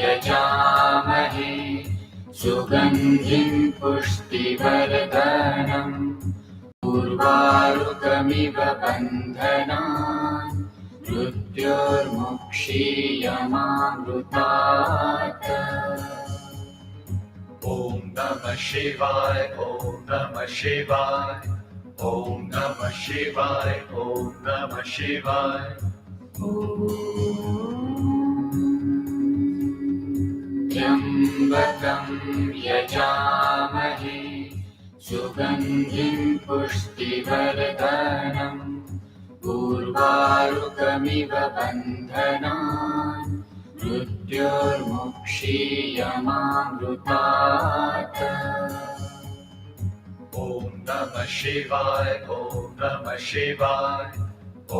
यजामहे सुगन्धिं पुष्टिवर्धनम् उर्वारुकमिव बन्धनान् मृत्योर्मुक्षीयमामृतात्। ॐ नमः शिवाय, ॐ नमः शिवाय, ॐ नमः शिवाय, ॐ नमः शिवाय। त्र्यम्बकं यजामहे सुगन्धिं पुष्टिवर्धनम् उर्वारुकमिव बन्धनान् मृत्योर्मुक्षीयमामृतात्। ॐ नमः शिवाय, ॐ नमः शिवाय, ॐ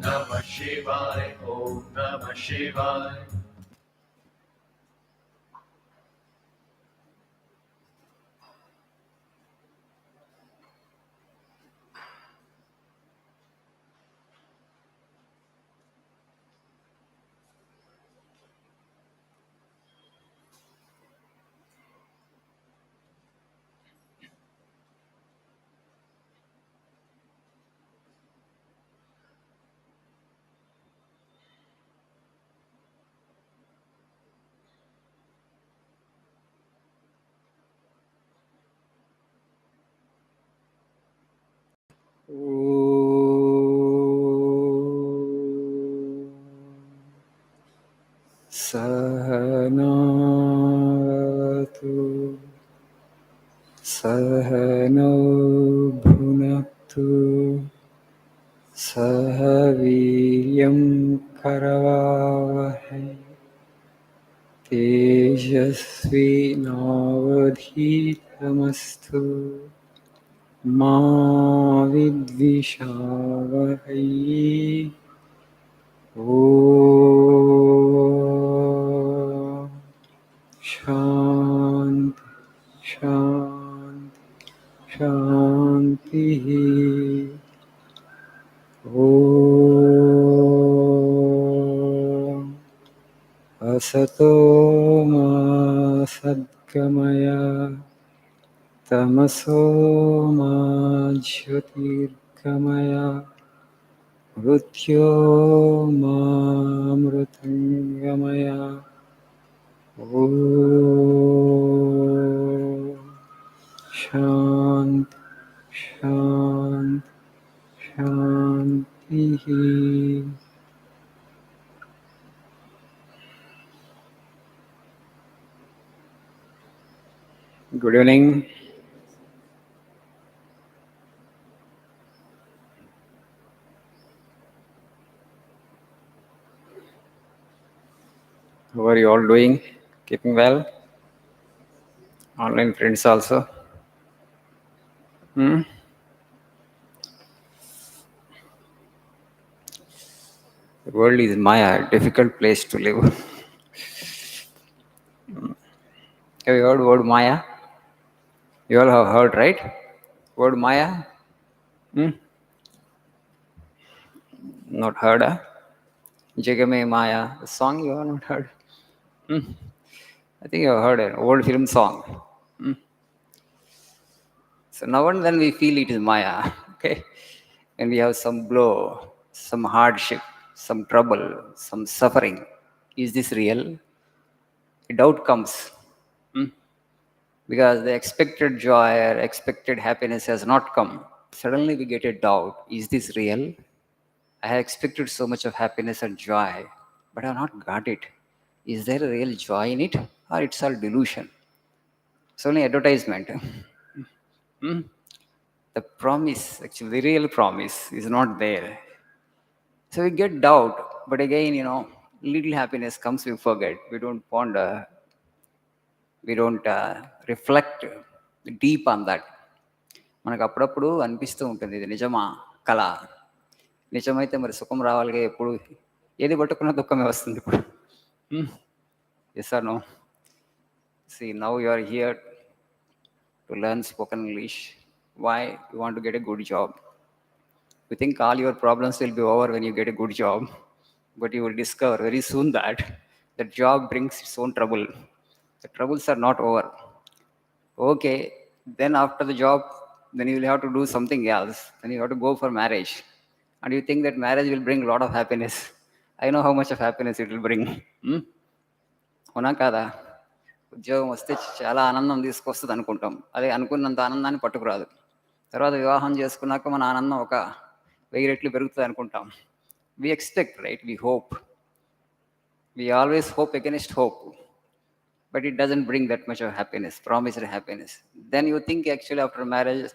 नमः शिवाय, ॐ नमः शिवाय। सहनावतु सहनौ भुनक्तु सह वीर्यं करवावहै तेजस्विनावधीतमस्तु मा विद्विषावहै। ॐ शान्ति शान्ति शान्तिः। ॐ असतो मा सद्गमय तमसो मा ज्योतिर्गमय मृत्योर्मामृतङ्गमय। ॐ शान्ति शान्ति शान्तिः। Good evening. How are you all doing? Keeping well? Online friends also? The world is Maya, a difficult place to live. Have you heard the word Maya? You all have heard, right? Word Maya? Not heard, huh? Jagame Maya, the song you have not heard? I think you have heard an old film song. So now and then we feel it is Maya, okay? When we have some blow, some hardship, some trouble, some suffering. Is this real? A doubt comes. Because the expected joy or expected happiness has not come. Suddenly we get a doubt. Is this real? I have expected so much of happiness and joy, but I have not got it. Is there a real joy in it? Or it's all delusion? It's only advertisement. The promise, actually the real promise is not there. So we get doubt, but again, little happiness comes, we forget. We don't ponder. We don't reflect deep on that. మనకు అప్పుడప్పుడు అనిపిస్తూ ఉంటుంది, ఇది నిజమా కళ? నిజమైతే మరి సుఖం రావాలిగా. ఎప్పుడు ఏది పట్టుకున్న దుఃఖమే వస్తుంది ఇప్పుడు. Yes or no? See, now you are here to learn spoken English. Why? You want to get a good job. You think all your problems will be over when you get a good job, but you will discover very soon that The job brings its own trouble. The troubles are not over. Okay, then after the job, then you will have to do something else. Then you have to go for marriage. And you think that marriage will bring a lot of happiness. I know how much of happiness it will bring. Hmm? అవునా కాదా? ఉద్యోగం వస్తే చాలా ఆనందం తీసుకొస్తుంది అనుకుంటాం. అదే అనుకున్నంత ఆనందాన్ని పట్టుకురాదు. తర్వాత వివాహం చేసుకున్నాక మన ఆనందం ఒక 1000 రెట్లు పెరుగుతుంది అనుకుంటాం. We expect, right? We hope. We always hope against hope. But it doesn't bring that much of happiness, promised happiness. Then you think actually after marriage,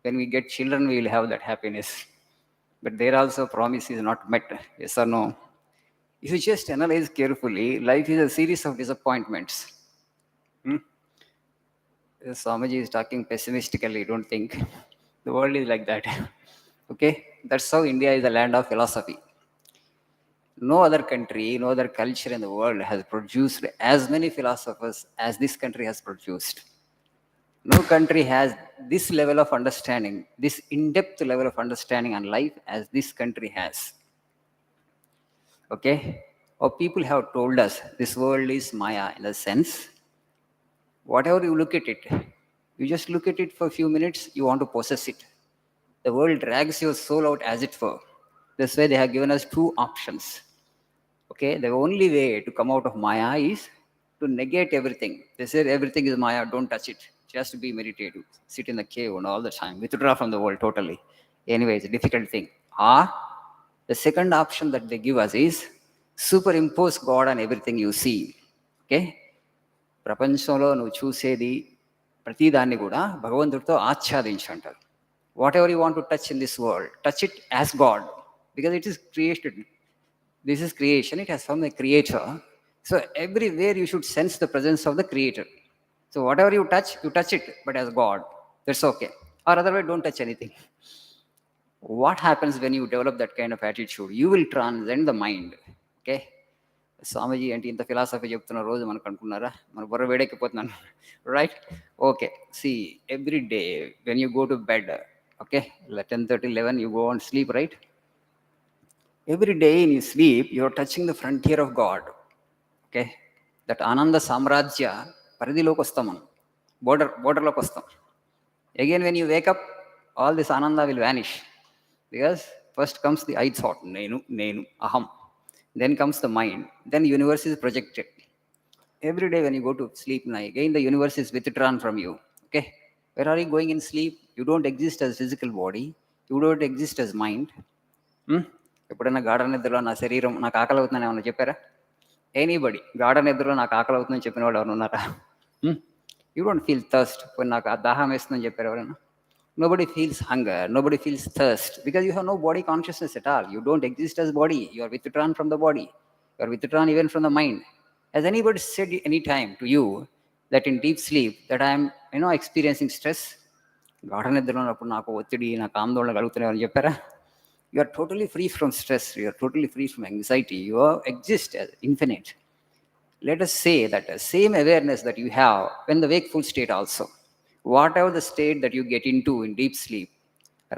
when we get children, we will have that happiness. But there also promise is not met. Yes or no? If you just analyze carefully, life is a series of disappointments. Hmm? Swamiji is talking pessimistically, don't think. The world is like that. Okay? That's how India is the land of philosophy. No other country, no other culture in the world has produced as many philosophers as this country has produced. No country has this level of understanding, this in-depth level of understanding on life as this country has. Okay? Or people have told us this world is Maya in the sense, whatever you look at it, you just look at it for a few minutes, you want to possess it. The world drags your soul out as it were. This way they have given us two options. Okay, the only way to come out of Maya is to negate everything. They say everything is Maya, don't touch it. Just be meditative. Sit in the cave and all the time. Withdraw from the world totally. Anyway, it's a difficult thing. Or the second option that they give us is superimpose God on everything you see. Okay? ప్రపంచంలో నువ్వు చూసేది ప్రతిదాన్ని కూడా భగవంతుడితో ఆచ్ఛాదించు అంటారు. What ever you want to touch in this world, touch it as God, because it is created. This is creation, it has from the creator. So everywhere you should sense the presence of the creator. So whatever you touch it, but as God. That's okay. Or otherwise, don't touch anything. What happens when you develop that kind of attitude? You will transcend the mind. Okay? Swamiji అంటే ఇంత philosophy చెప్తున్న రోజు మనకు అనుకున్నారా? మన బుర్ర వేడెక్కిపోతున్నాను. Right? Okay. See every day when you go to bed, okay, 10:30, 11 you go on sleep, right? Every day in your sleep, you are touching the frontier of God. Okay? That Ananda Samrajya, పరిధిలోకి వస్తాం మనం, బోర్డర్లోకి వస్తాం. Again, when you wake up, all this Ananda will vanish. Because first comes the I thought, nenu, aham. Then comes the mind. Then universe is projected. Every day when you go to sleep, again the universe is withdrawn from you. Okay? Where are you going in sleep? You don't exist as physical body. You don't exist as mind. ఎప్పుడైనా గాఢ నిద్రలో నా శరీరం నాకు ఆకలి అవుతుందని ఏమన్నా చెప్పారా? ఎనీబడి గాఢ నిద్రలో నాకు ఆకలి అవుతుందని చెప్పిన వాడు ఎవరు ఉన్నారా? You don't feel thirst. పోయి నాకు ఆ దాహం వేస్తుందని చెప్పారు ఎవరైనా? Nobody feels hunger, nobody feels thirst, because you have no body consciousness at all. You don't exist as body. You are withdrawn from the body. You are withdrawn even from the mind. Has anybody said any time to you that in deep sleep that I am experiencing stress? గాఢ నిద్రలో ఉన్నప్పుడు నాకు ఒత్తిడి, నాకు ఆందోళన కలుగుతున్నాయి అని చెప్పారా? You are totally free from stress. You are totally free from anxiety. You exist as infinite. Let us say that the same awareness that you have when the wakeful state also, whatever the state that you get into in deep sleep,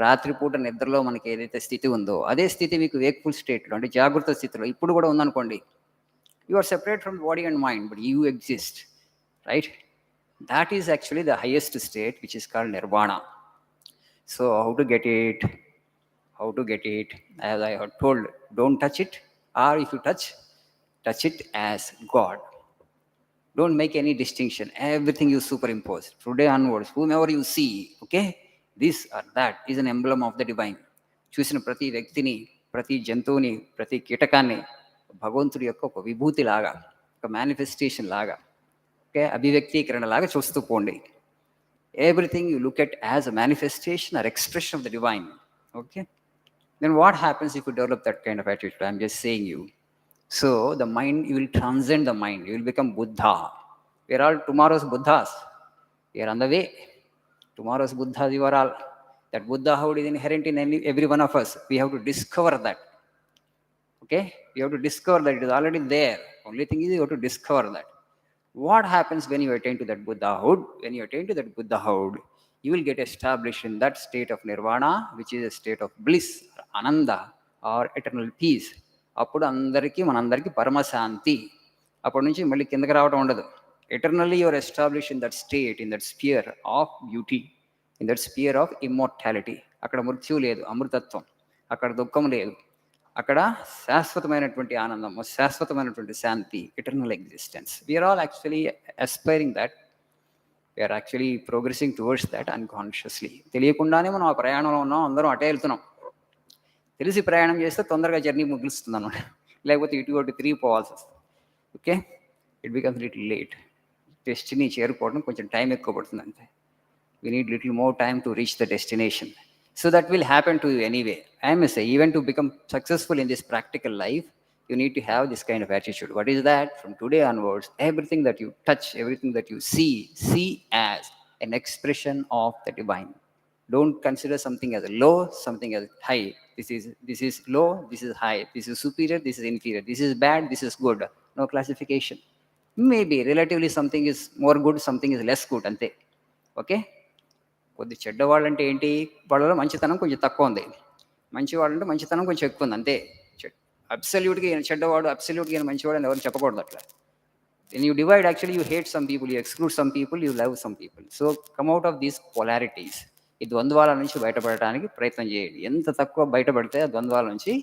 రాత్రిపూట నిద్రలో మనకి ఏదైతే స్థితి ఉందో అదే స్థితి మీకు wakeful స్టేట్లో, అంటే జాగృత స్థితిలో ఇప్పుడు కూడా ఉందనుకోండి. You are separate from body and mind, but you exist, right? That is actually the highest state, which is called nirvana. So how to get it? How to get it? As I have told, don't touch it, or if you touch it as God. Don't make any distinction. Everything you superimpose. Today onwards, whomever you see, okay, this or that is an emblem of the divine. చూసిన ప్రతి వ్యక్తిని, ప్రతి జంతువుని, ప్రతి కీటకాన్ని భగవంతుడి యొక్క ఒక విభూతి లాగా, ఒక మేనిఫెస్టేషన్ లాగా, ఓకే, అభివ్యక్తీకరణ లాగా చూస్తూ పోండి. Everything you look at as a manifestation or expression of the divine. Okay? Then what happens if you develop that kind of attitude? I'm just saying you. So the mind, you will transcend the mind. You will become Buddha. We are all tomorrow's Buddhas. We are on the way. Tomorrow's Buddhas, you are all. That Buddhahood is inherent in every one of us. We have to discover that. Okay? We have to discover that it is already there. Only thing is you have to discover that. What happens when you attain to that Buddhahood? When you attain to that Buddhahood, you will get established in that state of nirvana, which is a state of bliss, ananda, or eternal peace. అప్పుడు మనందరికీ పరమశాంతి, అప్పటి నుంచి మళ్ళీ కిందకి రావడం ఉండదు. Eternally your establish in that state, in that spear of beauty, in that spear of immortality. అక్కడ మృత్యు లేదు, అమృతత్వం. అక్కడ దుఃఖం లేదు. అక్కడ శాశ్వతమైనటువంటి ఆనందం, శాశ్వతమైనటువంటి శాంతి, eternal existence. We are all actually aspiring that. We are actually progressing towards that unconsciously. తెలియకుండానే మనం ఆ ప్రయాణంలో ఉన్నాం, అందరం అటే వెళ్తున్నాం. తెలిసి ప్రయాణం చేస్తే తొందరగా జర్నీ ముగిస్తుంది అనమాట. లేకపోతే ఇటు అటు తిరిగి పోవాల్సి వస్తుంది. Okay, it becomes little late. Destiny చేరుకోవడం కొంచెం టైం ఎక్కువ పడుతుంది అంతే. We need little more time to reach the destination. So that will happen to you anyway. I must say, even to become successful in this practical life, you need to have this kind of attitude. What is that? From today onwards, everything that you touch, everything that you see as an expression of the divine. Don't consider something as low, something as high. This is low, this is high, this is superior, this is inferior, this is bad, this is good. No classification. Maybe relatively something is more good, something is less good. Ante. Okay? కొద్ది చెడ్డవాళ్ళంటే ఏంటి? వాళ్ళలో మంచితనం కొంచెం తక్కువ ఉంది. మంచివాళ్ళంటే మంచితనం కొంచెం ఎక్కువ ఉంది అంతే. అబ్సల్యూట్గా ఈయన చెడ్డవాడు, అబ్సల్యూట్గా ఈయన మంచివాడు అని ఎవరు చెప్పకూడదు అట్లా. When you divide, actually you hate some people, you exclude some people, you love some people. So come out of these polarities. ఈ ద్వంద్వాల నుంచి బయటపడటానికి ప్రయత్నం చేయండి. ఎంత తక్కువ బయటపడితే ఆ ద్వంద్వాల నుంచి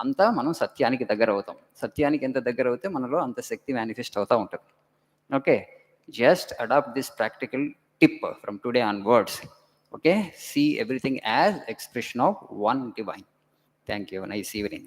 అంత మనం సత్యానికి దగ్గర అవుతాం. సత్యానికి ఎంత దగ్గర అవుతే మనలో అంత శక్తి మేనిఫెస్ట్ అవుతూ ఉంటుంది. Okay, just adapt this practical tip from today onwards. Okay, see everything as expression of one divine. Thank you. Nice evening.